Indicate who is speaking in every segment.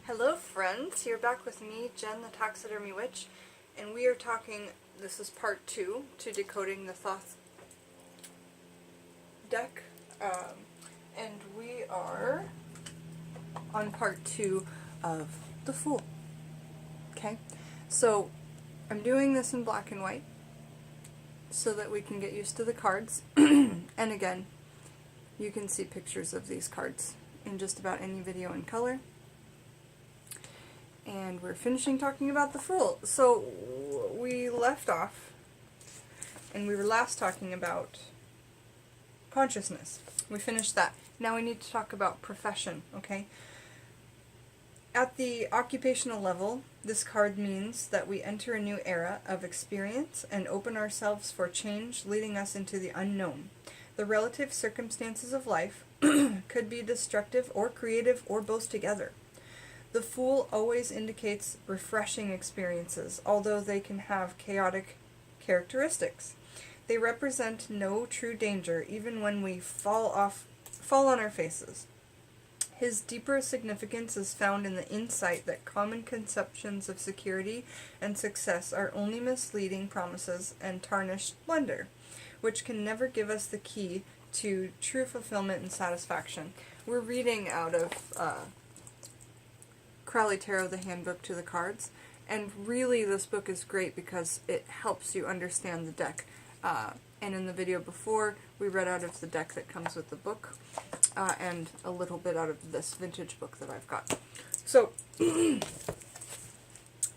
Speaker 1: Hello friends, you're back with me, Jen the Taxidermy Witch, and we are talking, this is part 2, to Decoding the Thoth deck, and we are on part 2 of the Fool. Okay, so I'm doing this in black and white so that we can get used to the cards, and again, you can see pictures of these cards in just about any video in color. And we're finishing talking about the Fool. So we left off, and we were last talking about consciousness. We finished that. Now we need to talk about profession, okay? At the occupational level, this card means that we enter a new era of experience and open ourselves for change, leading us into the unknown. The relative circumstances of life could be destructive or creative or both together. The Fool always indicates refreshing experiences, although they can have chaotic characteristics. They represent no true danger, even when we fall on our faces. His deeper significance is found in the insight that common conceptions of security and success are only misleading promises and tarnished splendor, which can never give us the key to true fulfillment and satisfaction. We're reading out of Crowley Tarot, the Handbook to the Cards, and really this book is great because it helps you understand the deck. And in the video before, we read out of the deck that comes with the book, and a little bit out of this vintage book that I've got. So,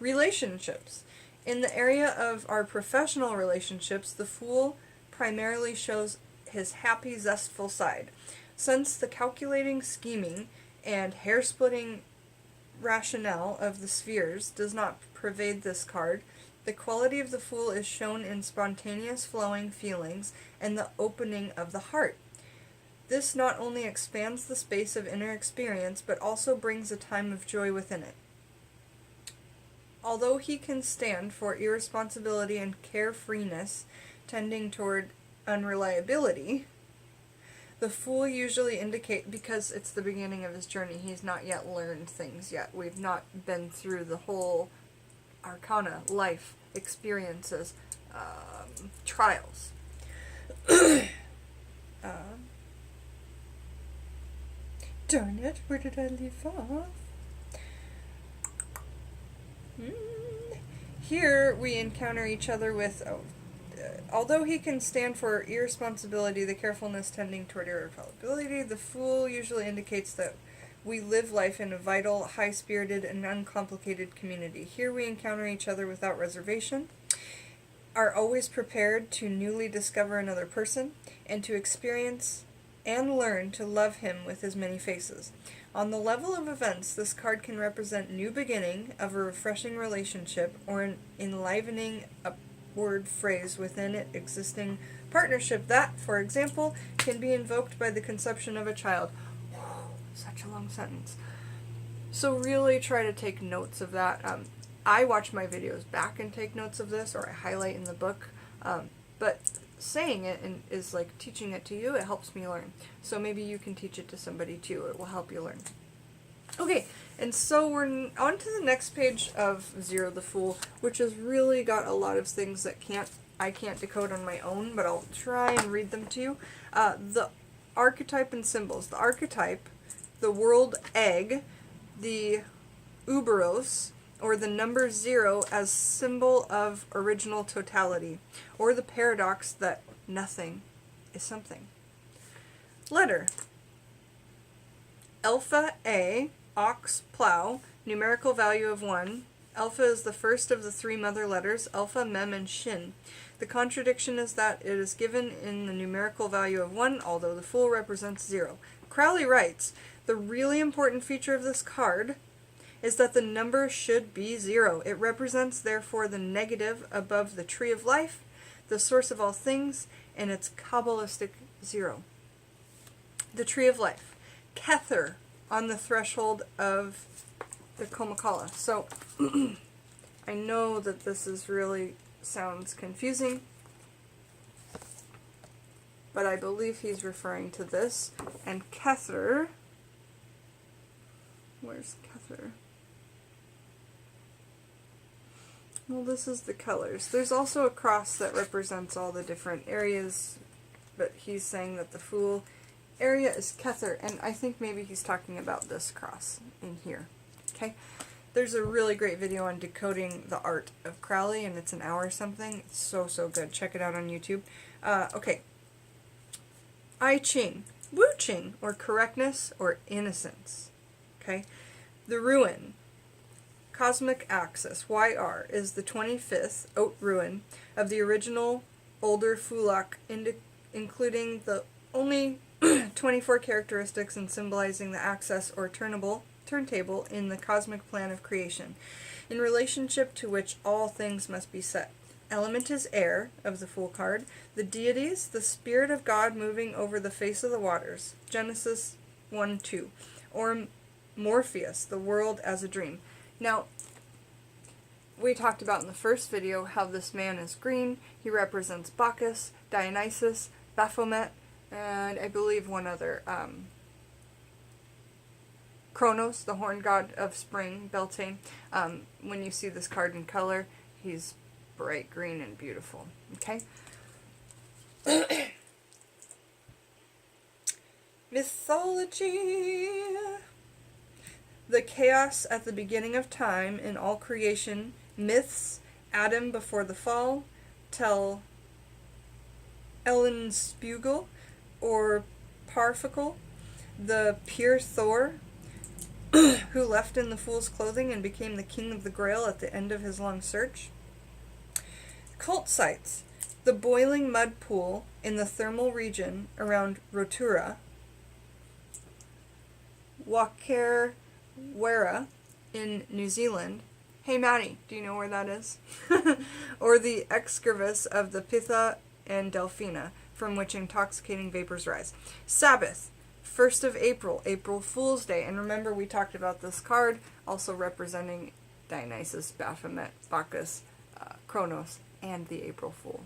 Speaker 1: relationships. In the area of our professional relationships, the Fool primarily shows his happy, zestful side. Since the calculating, scheming, and hair-splitting rationale of the spheres does not pervade this card, the quality of the Fool is shown in spontaneous flowing feelings and the opening of the heart. This not only expands the space of inner experience, but also brings a time of joy within it. Although he can stand for irresponsibility and carefreeness tending toward unreliability, the Fool usually indicates, because it's the beginning of his journey, he's not yet learned things yet. We've not been through the whole arcana, life, experiences, trials. Darn it, where did I leave off? Here we encounter each other with... although he can stand for irresponsibility, the carefulness tending toward irrefallibility, the Fool usually indicates that we live life in a vital, high-spirited, and uncomplicated community. Here we encounter each other without reservation, are always prepared to newly discover another person, and to experience and learn to love him with his many faces. On the level of events, this card can represent new beginning of a refreshing relationship or an enlivening word phrase within an existing partnership that, for example, can be invoked by the conception of a child. Such a long sentence. So really try to take notes of that. I watch my videos back and take notes of this, or I highlight in the book, but saying it is like teaching it to you. It helps me learn. So maybe you can teach it to somebody too. It will help you learn. Okay, and so we're on to the next page of Zero the Fool, which has really got a lot of things that I can't decode on my own, but I'll try and read them to you. The archetype and symbols. The archetype, the world egg, the Uberos, or the number 0 as symbol of original totality, or the paradox that nothing is something. Letter. Alpha A, ox, plow, numerical value of 1. Alpha is the first of the 3 mother letters, alpha, mem, and shin. The contradiction is that it is given in the numerical value of 1, although the Fool represents 0. Crowley writes, the really important feature of this card is that the number should be 0. It represents, therefore, the negative above the tree of life, the source of all things, and its Kabbalistic 0. The tree of life. Kether, on the threshold of the Komakala. So, I know that this is really sounds confusing, but I believe he's referring to this. And Kether, where's Kether? Well, this is the colors. There's also a cross that represents all the different areas, but he's saying that the Fool area is Kether, and I think maybe he's talking about this cross in here. Okay? There's a really great video on decoding the art of Crowley, and it's an hour or something. It's so, so good. Check it out on YouTube. Okay. I Ching. Wu Ching, or correctness, or innocence. Okay? The Ruin. Cosmic Axis, YR, is the 25th Haute Ruin of the original older Fulak, including the only 24 characteristics and symbolizing the axis or turntable in the cosmic plan of creation, in relationship to which all things must be set. Element is air, of the Fool card. The deities, the spirit of God moving over the face of the waters. Genesis 1-2. Or Morpheus, the world as a dream. Now, we talked about in the first video how this man is green. He represents Bacchus, Dionysus, Baphomet, and I believe one other, Kronos, the horn god of spring, Beltane. When you see this card in color, he's bright green and beautiful. Okay? Mythology. The chaos at the beginning of time in all creation, myths, Adam before the fall, tell Ellen Spugel, or Parfical, the pure Thor, who left in the Fool's clothing and became the king of the Grail at the end of his long search. Cult sites, the boiling mud pool in the thermal region around Rotorua, Wharekirauwera in New Zealand. Hey Maddie, do you know where that is? Or the excursus of the Pitha and Delphina, from which intoxicating vapors rise. Sabbath, 1st of April, April Fool's Day. And remember, we talked about this card, also representing Dionysus, Baphomet, Bacchus, Kronos, and the April Fool.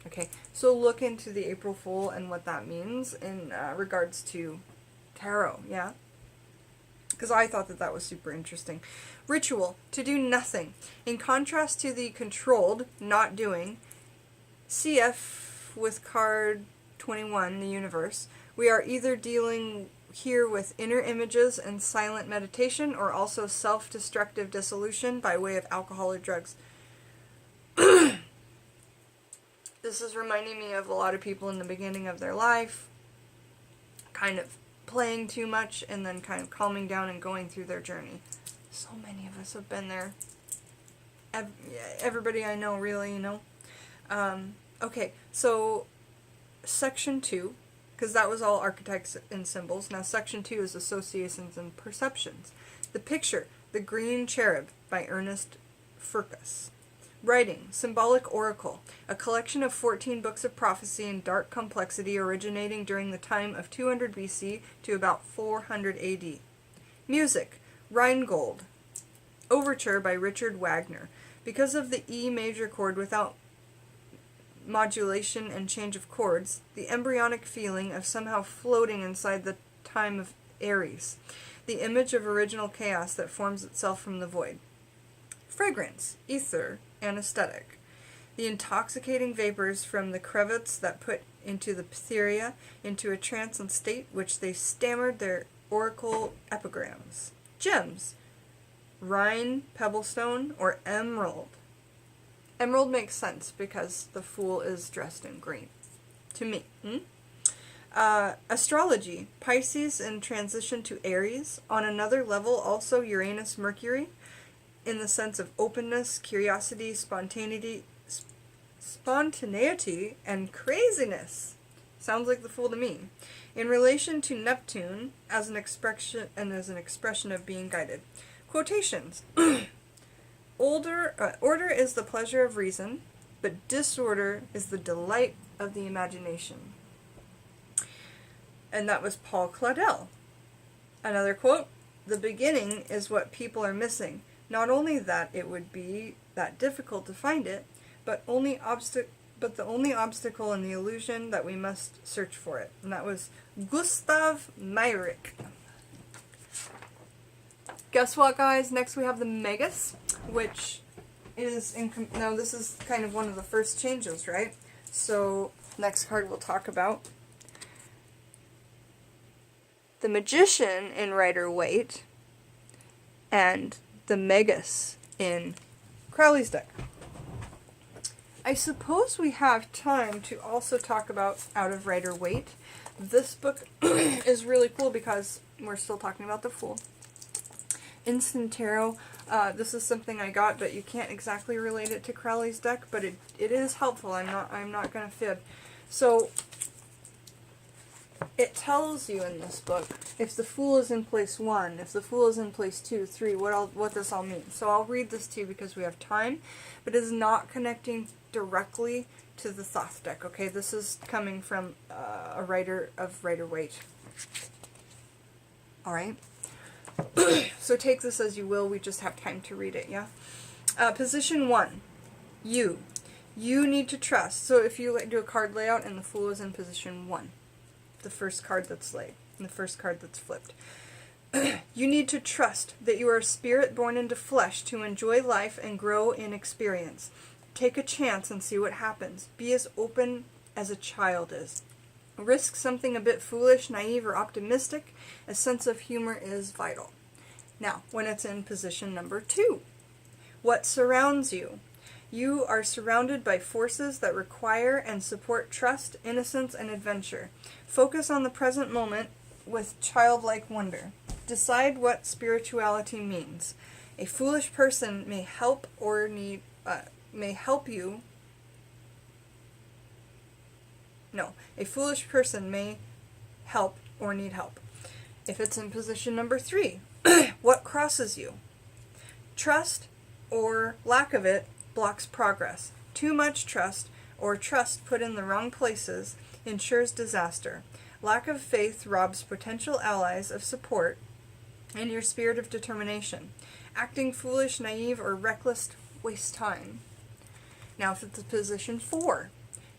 Speaker 1: Okay, so look into the April Fool and what that means in regards to tarot, yeah? Because I thought that was super interesting. Ritual, to do nothing. In contrast to the controlled, not doing, CF with card 21, the universe, we are either dealing here with inner images and silent meditation, or also self-destructive dissolution by way of alcohol or drugs. This is reminding me of a lot of people in the beginning of their life, kind of playing too much and then kind of calming down and going through their journey. So many of us have been there. Everybody I know, really, you know. Okay, so section 2, because that was all archetypes and symbols. Now section 2 is associations and perceptions. The picture, The Green Cherub by Ernest Furcus. Writing, Symbolic Oracle, a collection of 14 books of prophecy in dark complexity originating during the time of 200 BC to about 400 AD. Music, Rheingold, Overture by Richard Wagner. Because of the E major chord without modulation and change of chords, the embryonic feeling of somehow floating inside the time of Aries, the image of original chaos that forms itself from the void. Fragrance, Ether, anesthetic. The intoxicating vapors from the crevets that put into the Pytheria into a transient state which they stammered their oracle epigrams. Gems, Rhine, Pebblestone, or Emerald. Emerald makes sense because the Fool is dressed in green. To me. Astrology, Pisces in transition to Aries. On another level, also Uranus, Mercury, in the sense of openness, curiosity, spontaneity, and craziness. Sounds like the Fool to me. In relation to Neptune as an expression of being guided. Quotations. Order is the pleasure of reason, but disorder is the delight of the imagination. And that was Paul Claudel. Another quote, the beginning is what people are missing. Not only that it would be that difficult to find it, but the only obstacle in the illusion that we must search for it. And that was Gustav Meyrick. Guess what, guys? Next we have the Magus, which is, now this is kind of one of the first changes, right? So, next card we'll talk about. The Magician in Rider-Waite, and the Magus in Crowley's deck. I suppose we have time to also talk about Out of Rider-Waite. This book is really cool because we're still talking about the Fool. Instant Tarot. This is something I got, but you can't exactly relate it to Crowley's deck, but it is helpful. I'm not going to fib. So it tells you in this book if the Fool is in place 1, if the Fool is in place 2, 3, what this all means. So I'll read this to you because we have time, but it is not connecting directly to the Thoth deck. Okay, this is coming from a writer of Rider-Waite. All right. So take this as you will, we just have time to read it, yeah? Position 1, you need to trust. So if you do a card layout and the Fool is in position 1, the first card that's laid, and the first card that's flipped. You need to trust that you are a spirit born into flesh to enjoy life and grow in experience. Take a chance and see what happens. Be as open as a child is. Risk something a bit foolish, naive, or optimistic. A sense of humor is vital. Now, when it's in position number 2, what surrounds you? You are surrounded by forces that require and support trust, innocence, and adventure. Focus on the present moment with childlike wonder. Decide what spirituality means. A foolish person may help or need, may help you. No, a foolish person may help or need help. If it's in position number 3, what crosses you? Trust or lack of it blocks progress. Too much trust or trust put in the wrong places ensures disaster. Lack of faith robs potential allies of support and your spirit of determination. Acting foolish, naive, or reckless wastes time. Now if it's position 4,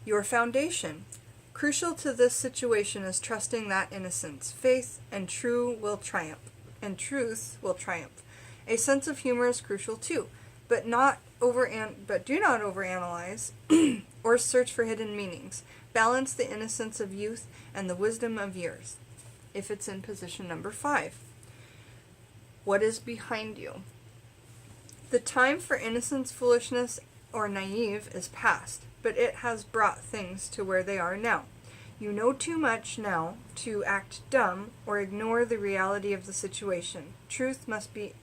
Speaker 1: your foundation. Crucial to this situation is trusting that innocence, faith, and truth will triumph. A sense of humor is crucial too, but do not overanalyze or search for hidden meanings. Balance the innocence of youth and the wisdom of years. If it's in position number 5, what is behind you? The time for innocence, foolishness, or naive is past, but it has brought things to where they are now. You know too much now to act dumb or ignore the reality of the situation. Truth must be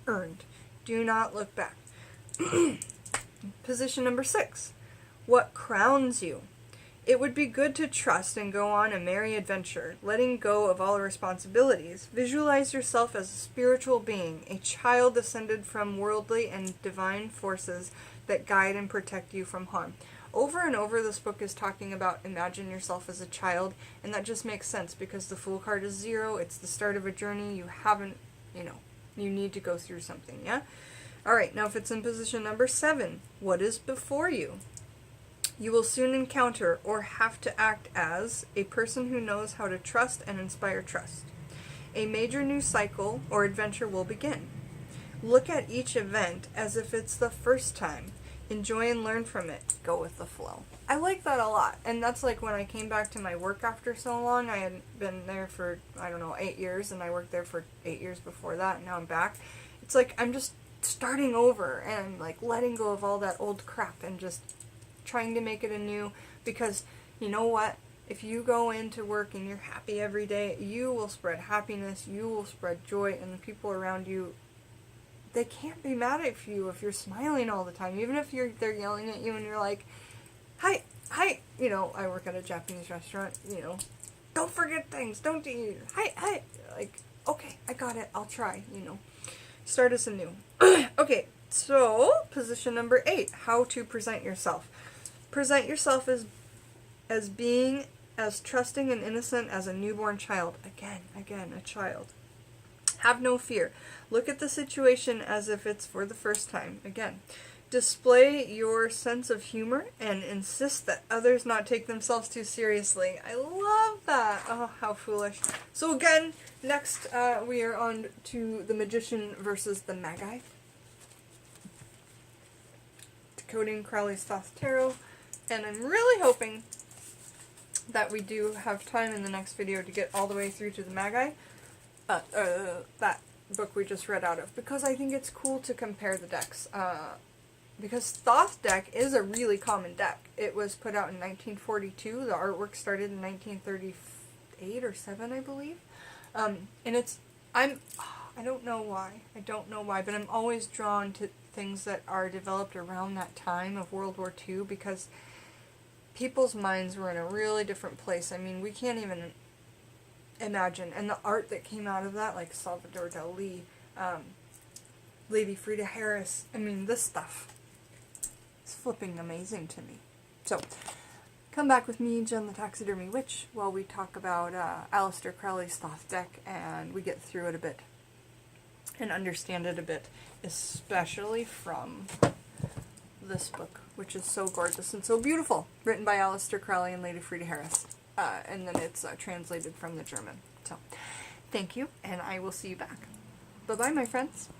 Speaker 1: earned. Do not look back. Position number 6. What crowns you? It would be good to trust and go on a merry adventure, letting go of all responsibilities. Visualize yourself as a spiritual being, a child descended from worldly and divine forces that guide and protect you from harm. Over and over, this book is talking about imagine yourself as a child, and that just makes sense because the Fool card is 0. It's the start of a journey. You haven't, you need to go through something, yeah? All right, now if it's in position number 7, what is before you? You will soon encounter or have to act as a person who knows how to trust and inspire trust. A major new cycle or adventure will begin. Look at each event as if it's the first time. Enjoy and learn from it. Go with the flow. I like that a lot. And that's like when I came back to my work after so long. I had been there for, 8 years, and I worked there for 8 years before that, and now I'm back. It's like I'm just starting over and like letting go of all that old crap and just trying to make it anew, because you know what? If you go into work and you're happy every day, you will spread happiness, you will spread joy, and the people around you, they can't be mad at you if you're smiling all the time, even if they're yelling at you and you're like, hi, I work at a Japanese restaurant, don't forget things, don't eat, hi, like, okay, I got it, I'll try, start us anew. Okay, so, position number 8, how to present yourself. Present yourself as being as trusting and innocent as a newborn child. Again, a child. Have no fear. Look at the situation as if it's for the first time. Again, display your sense of humor and insist that others not take themselves too seriously. I love that. Oh, how foolish. So again, next we are on to the Magician versus the Magi. Decoding Crowley's Thoth Tarot, and I'm really hoping that we do have time in the next video to get all the way through to the Magi, that book we just read out of, because I think it's cool to compare the decks, because Thoth deck is a really common deck. It was put out in 1942, the artwork started in 1938 or 7, I believe, and I don't know why, but I'm always drawn to things that are developed around that time of World War II, because people's minds were in a really different place. I mean, we can't even imagine. And the art that came out of that, like Salvador Dali, Lady Frida Harris, I mean, this stuff is flipping amazing to me. So, come back with me, Jen the Taxidermy Witch, while we talk about Aliester Crowley's Thoth deck, and we get through it a bit and understand it a bit, especially from this book, which is so gorgeous and so beautiful, written by Aliester Crowley and Lady Frida Harris, and then it's translated from the German. So, thank you, and I will see you back. Bye-bye, my friends.